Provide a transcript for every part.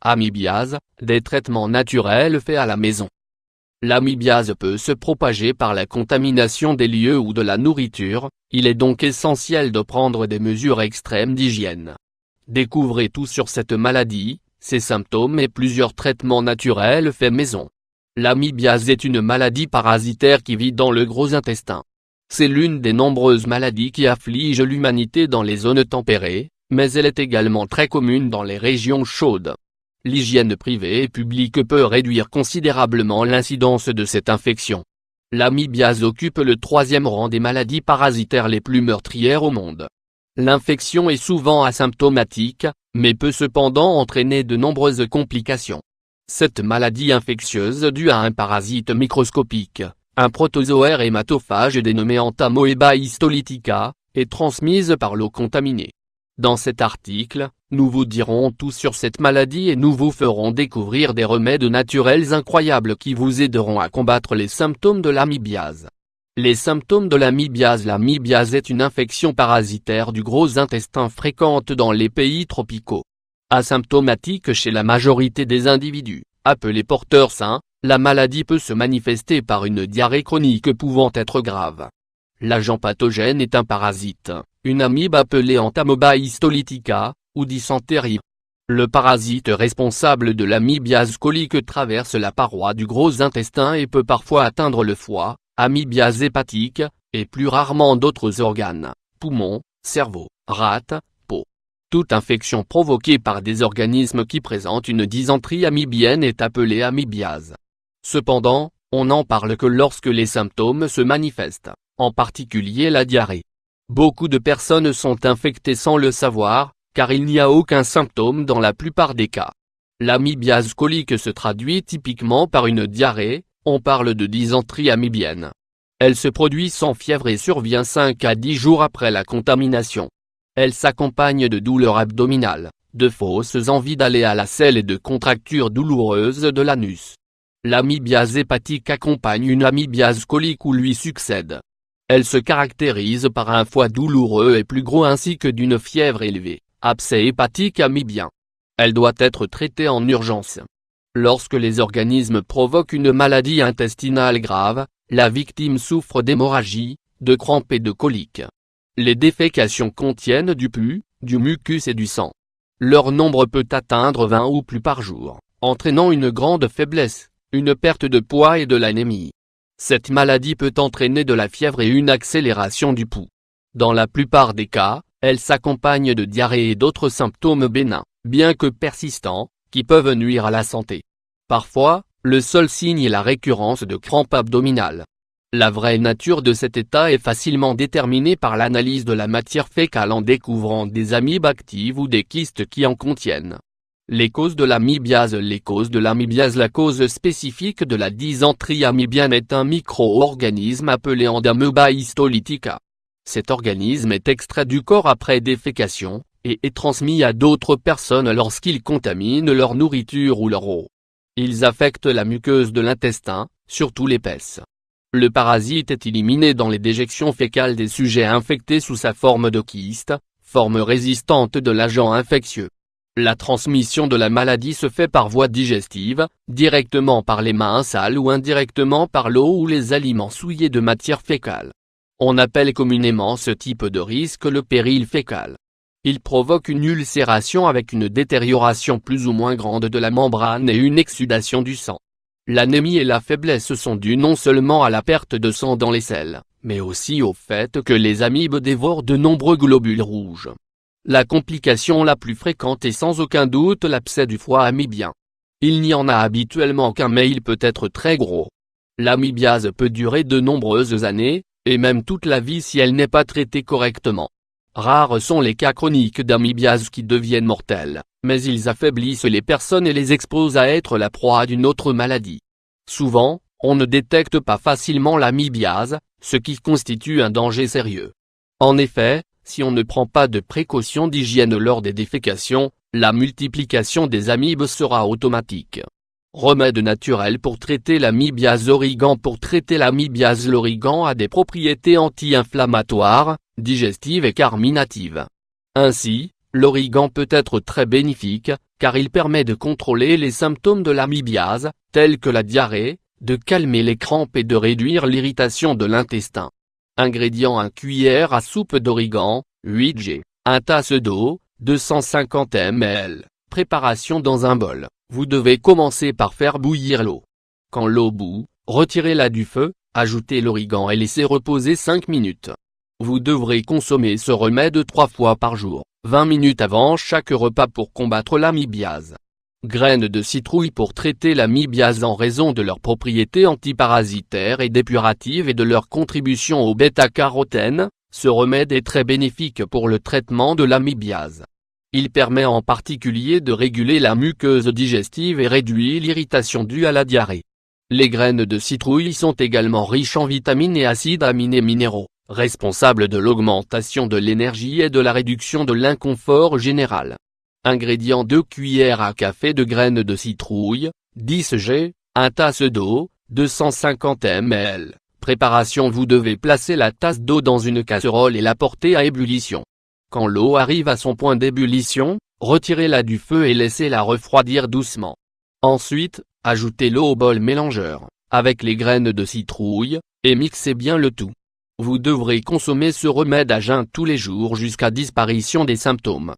Amibiase, des traitements naturels faits à la maison. L'amibiase peut se propager par la contamination des lieux ou de la nourriture, il est donc essentiel de prendre des mesures extrêmes d'hygiène. Découvrez tout sur cette maladie, ses symptômes et plusieurs traitements naturels faits maison. L'amibiase est une maladie parasitaire qui vit dans le gros intestin. C'est l'une des nombreuses maladies qui affligent l'humanité dans les zones tempérées, mais elle est également très commune dans les régions chaudes. L'hygiène privée et publique peut réduire considérablement l'incidence de cette infection. L'amibiase occupe le 3e rang des maladies parasitaires les plus meurtrières au monde. L'infection est souvent asymptomatique, mais peut cependant entraîner de nombreuses complications. Cette maladie infectieuse due à un parasite microscopique, un protozoaire hématophage dénommé Entamoeba histolytica, est transmise par l'eau contaminée. Dans cet article, nous vous dirons tout sur cette maladie et nous vous ferons découvrir des remèdes naturels incroyables qui vous aideront à combattre les symptômes de l'amibiase. Les symptômes de l'amibiase. L'amibiase est une infection parasitaire du gros intestin fréquente dans les pays tropicaux. Asymptomatique chez la majorité des individus, appelés porteurs sains, la maladie peut se manifester par une diarrhée chronique pouvant être grave. L'agent pathogène est un parasite, une amibe appelée Entamoeba histolytica, ou dysenterie. Le parasite responsable de l'amibiase colique traverse la paroi du gros intestin et peut parfois atteindre le foie, amibiase hépatique, et plus rarement d'autres organes, poumons, cerveau, rate, peau. Toute infection provoquée par des organismes qui présentent une dysenterie amibienne est appelée amibiase. Cependant, on n'en parle que lorsque les symptômes se manifestent, en particulier la diarrhée. Beaucoup de personnes sont infectées sans le savoir, car il n'y a aucun symptôme dans la plupart des cas. L'amibiase colique se traduit typiquement par une diarrhée, on parle de dysenterie amibienne. Elle se produit sans fièvre et survient 5 à 10 jours après la contamination. Elle s'accompagne de douleurs abdominales, de fausses envies d'aller à la selle et de contractures douloureuses de l'anus. L'amibiase hépatique accompagne une amibiase colique ou lui succède. Elle se caractérise par un foie douloureux et plus gros ainsi que d'une fièvre élevée, abcès hépatique amibien. Elle doit être traitée en urgence. Lorsque les organismes provoquent une maladie intestinale grave, la victime souffre d'hémorragie, de crampes et de coliques. Les défécations contiennent du pus, du mucus et du sang. Leur nombre peut atteindre 20 ou plus par jour, entraînant une grande faiblesse, une perte de poids et de l'anémie. Cette maladie peut entraîner de la fièvre et une accélération du pouls. Dans la plupart des cas, elle s'accompagne de diarrhée et d'autres symptômes bénins, bien que persistants, qui peuvent nuire à la santé. Parfois, le seul signe est la récurrence de crampes abdominales. La vraie nature de cet état est facilement déterminée par l'analyse de la matière fécale en découvrant des amibes actives ou des kystes qui en contiennent. Les causes de l'amibiase. Les causes de l'amibiase. La cause spécifique de la dysenterie amibienne est un micro-organisme appelé Entamoeba histolytica. Cet organisme est extrait du corps après défécation, et est transmis à d'autres personnes lorsqu'ils contaminent leur nourriture ou leur eau. Ils affectent la muqueuse de l'intestin, surtout l'épaisse. Le parasite est éliminé dans les déjections fécales des sujets infectés sous sa forme de kyste, forme résistante de l'agent infectieux. La transmission de la maladie se fait par voie digestive, directement par les mains sales ou indirectement par l'eau ou les aliments souillés de matière fécale. On appelle communément ce type de risque le péril fécal. Il provoque une ulcération avec une détérioration plus ou moins grande de la membrane et une exsudation du sang. L'anémie et la faiblesse sont dues non seulement à la perte de sang dans les selles, mais aussi au fait que les amibes dévorent de nombreux globules rouges. La complication la plus fréquente est sans aucun doute l'abcès du foie amibien. Il n'y en a habituellement qu'un mais il peut être très gros. L'amibiase peut durer de nombreuses années, et même toute la vie si elle n'est pas traitée correctement. Rares sont les cas chroniques d'amibiase qui deviennent mortels, mais ils affaiblissent les personnes et les exposent à être la proie d'une autre maladie. Souvent, on ne détecte pas facilement l'amibiase, ce qui constitue un danger sérieux. En effet, si on ne prend pas de précautions d'hygiène lors des défécations, la multiplication des amibes sera automatique. Remède naturel pour traiter l'amibiase. L'origan. Pour traiter l'amibiase, l'origan a des propriétés anti-inflammatoires, digestives et carminatives. Ainsi, L'origan peut être très bénéfique, car il permet de contrôler les symptômes de l'amibiase, tels que la diarrhée, de calmer les crampes et de réduire l'irritation de l'intestin. Ingrédients: 1 cuillère à soupe d'origan, 8 g, 1 tasse d'eau, 250 ml. Préparation: dans un bol, vous devez commencer par faire bouillir l'eau. Quand l'eau bout, retirez-la du feu, ajoutez l'origan et laissez reposer 5 minutes. Vous devrez consommer ce remède 3 fois par jour, 20 minutes avant chaque repas pour combattre l'amibiase. Graines de citrouille pour traiter l'amibiase en raison de leurs propriétés antiparasitaires et dépuratives et de leur contribution au bêta-carotène, ce remède est très bénéfique pour le traitement de l'amibiase. Il permet en particulier de réguler la muqueuse digestive et réduit l'irritation due à la diarrhée. Les graines de citrouille sont également riches en vitamines et acides aminés minéraux, responsables de l'augmentation de l'énergie et de la réduction de l'inconfort général. Ingrédients: 2 cuillères à café de graines de citrouille, 10 g, 1 tasse d'eau, 250 ml. Préparation: vous devez placer la tasse d'eau dans une casserole et la porter à ébullition. Quand l'eau arrive à son point d'ébullition, retirez-la du feu et laissez-la refroidir doucement. Ensuite, ajoutez l'eau au bol mélangeur, avec les graines de citrouille, et mixez bien le tout. Vous devrez consommer ce remède à jeun tous les jours jusqu'à disparition des symptômes.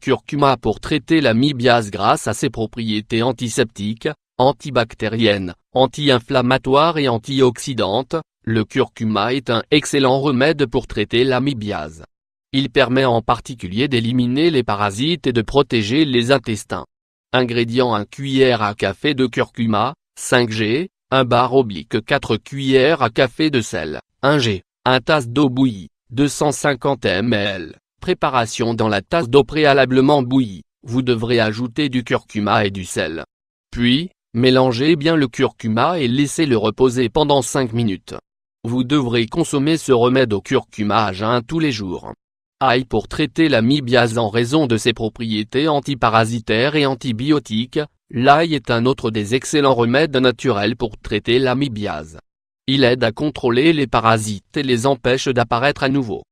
Curcuma pour traiter l'amibiase grâce à ses propriétés antiseptiques, antibactériennes, anti-inflammatoires et antioxydantes, le curcuma est un excellent remède pour traiter l'amibiase. Il permet en particulier d'éliminer les parasites et de protéger les intestins. Ingrédients: 1 cuillère à café de curcuma, 5 g, 1 bar/4 cuillères à café de sel, 1 g, 1 tasse d'eau bouillie, 250 ml. Préparation: dans la tasse d'eau préalablement bouillie, vous devrez ajouter du curcuma et du sel. Puis, mélangez bien le curcuma et laissez-le reposer pendant 5 minutes. Vous devrez consommer ce remède au curcuma à jeun tous les jours. Ail pour traiter l'amibiase en raison de ses propriétés antiparasitaires et antibiotiques, l'ail est un autre des excellents remèdes naturels pour traiter l'amibiase. Il aide à contrôler les parasites et les empêche d'apparaître à nouveau.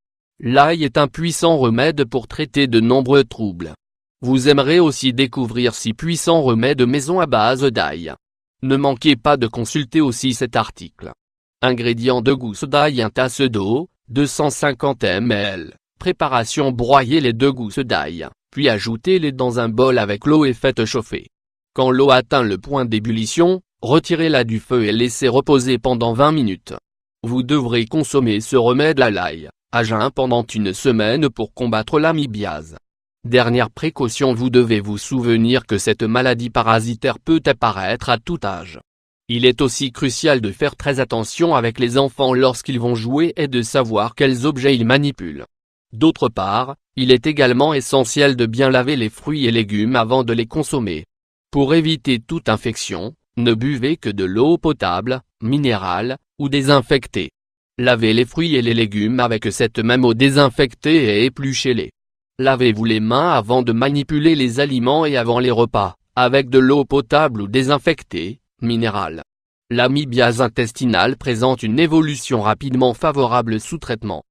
L'ail est un puissant remède pour traiter de nombreux troubles. Vous aimerez aussi découvrir 6 puissants remèdes maison à base d'ail. Ne manquez pas de consulter aussi cet article. Ingrédients: 2 gousses d'ail, 1 tasse d'eau, 250 ml. Préparation: broyez les 2 gousses d'ail, puis ajoutez-les dans un bol avec l'eau et faites chauffer. Quand l'eau atteint le point d'ébullition, retirez-la du feu et laissez reposer pendant 20 minutes. Vous devrez consommer ce remède à l'ail, à jeun pendant 1 semaine pour combattre l'amibiase. Dernière précaution: vous devez vous souvenir que cette maladie parasitaire peut apparaître à tout âge. Il est aussi crucial de faire très attention avec les enfants lorsqu'ils vont jouer et de savoir quels objets ils manipulent. D'autre part, il est également essentiel de bien laver les fruits et légumes avant de les consommer. Pour éviter toute infection, ne buvez que de l'eau potable, minérale, ou désinfectée. Lavez les fruits et les légumes avec cette même eau désinfectée et épluchez-les. Lavez-vous les mains avant de manipuler les aliments et avant les repas, avec de l'eau potable ou désinfectée, minérale. L'amibiase intestinale présente une évolution rapidement favorable sous traitement.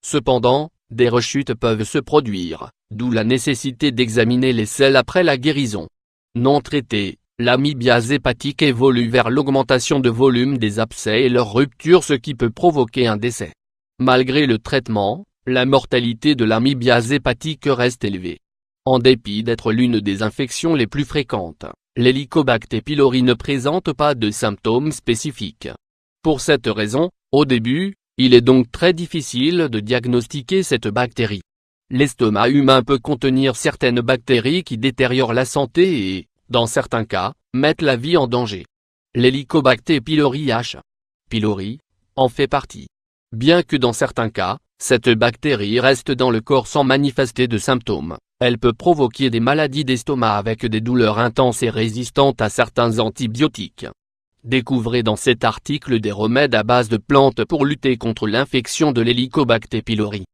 Cependant, des rechutes peuvent se produire, d'où la nécessité d'examiner les selles après la guérison. Non traitée, l'amibiase hépatique évolue vers l'augmentation de volume des abcès et leur rupture, ce qui peut provoquer un décès. Malgré le traitement, la mortalité de l'amibiase hépatique reste élevée. En dépit d'être l'une des infections les plus fréquentes, l'Helicobacter pylori ne présente pas de symptômes spécifiques. Pour cette raison, au début, il est donc très difficile de diagnostiquer cette bactérie. L'estomac humain peut contenir certaines bactéries qui détériorent la santé et, dans certains cas, mettent la vie en danger. L'Helicobacter pylori H. pylori en fait partie. Bien que dans certains cas, cette bactérie reste dans le corps sans manifester de symptômes, elle peut provoquer des maladies d'estomac avec des douleurs intenses et résistantes à certains antibiotiques. Découvrez dans cet article des remèdes à base de plantes pour lutter contre l'infection de l'Helicobacter pylori.